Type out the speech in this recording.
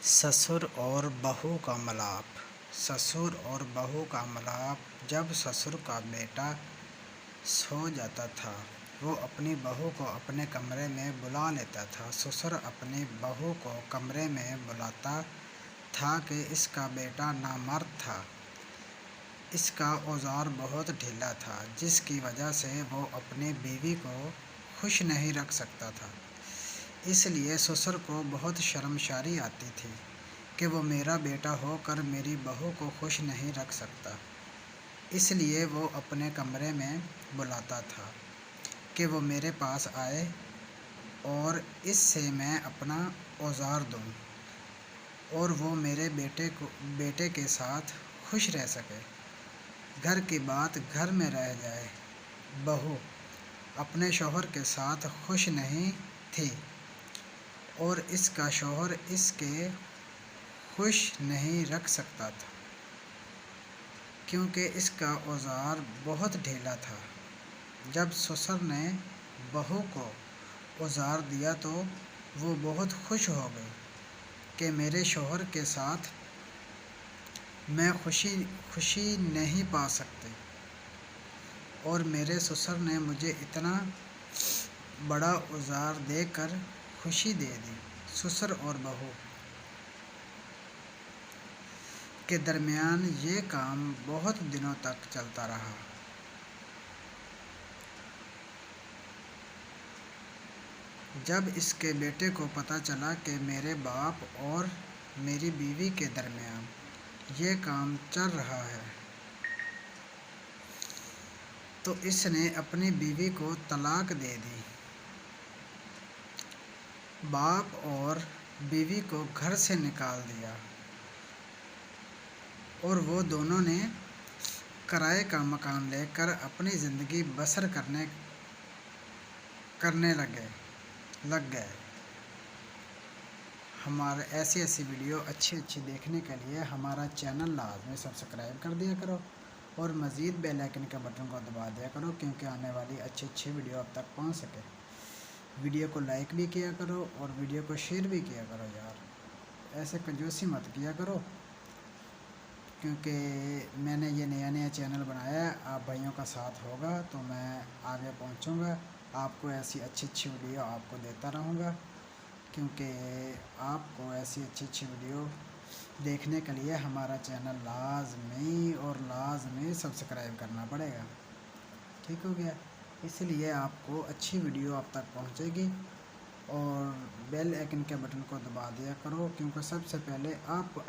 ससुर और बहू का मिलाप। ससुर और बहू का मिलाप। जब ससुर का बेटा सो जाता था, वो अपनी बहू को अपने कमरे में बुला लेता था। ससुर अपनी बहू को कमरे में बुलाता था कि इसका बेटा नामर्द था। इसका औजार बहुत ढीला था, जिसकी वजह से वो अपनी बीवी को खुश नहीं रख सकता था। इसलिए ससुर को बहुत शर्मसारी आती थी कि वो मेरा बेटा होकर मेरी बहू को खुश नहीं रख सकता। इसलिए वो अपने कमरे में बुलाता था कि वो मेरे पास आए और इससे मैं अपना औजार दूं और वो मेरे बेटे के साथ खुश रह सके। घर की बात घर में रह जाए। बहू अपने शौहर के साथ खुश नहीं थी और इसका शौहर इसके खुश नहीं रख सकता था, क्योंकि इसका औजार बहुत ढीला था। जब ससुर ने बहू को औजार दिया तो वो बहुत खुश हो गई कि मेरे शौहर के साथ मैं खुशी नहीं पा सकती और मेरे ससुर ने मुझे इतना बड़ा औजार देकर खुशी दे दी। ससुर और बहू के दरमियान ये काम बहुत दिनों तक चलता रहा। जब इसके बेटे को पता चला कि मेरे बाप और मेरी बीवी के दरमियान ये काम चल रहा है, तो इसने अपनी बीवी को तलाक दे दी। बाप और बीवी को घर से निकाल दिया और वो दोनों ने किराए का मकान लेकर अपनी ज़िंदगी बसर करने लग गए। हमारे ऐसी वीडियो अच्छी देखने के लिए हमारा चैनल लाजमी सब्सक्राइब कर दिया करो और मज़ीद बेल आइकन के बटन को दबा दिया करो, क्योंकि आने वाली अच्छी वीडियो अब तक पहुंच सके। वीडियो को लाइक भी किया करो और वीडियो को शेयर भी किया करो। यार ऐसे कंजूसी मत किया करो, क्योंकि मैंने ये नया चैनल बनाया है। आप भाइयों का साथ होगा तो मैं आगे पहुंचूंगा। आपको ऐसी अच्छी वीडियो आपको देता रहूँगा, क्योंकि आपको ऐसी अच्छी वीडियो देखने के लिए हमारा चैनल लाजमी सब्सक्राइब करना पड़ेगा। ठीक हो गया? इसलिए आपको अच्छी वीडियो आप तक पहुंचेगी और बेल आइकन के बटन को दबा दिया करो, क्योंकि सबसे पहले आप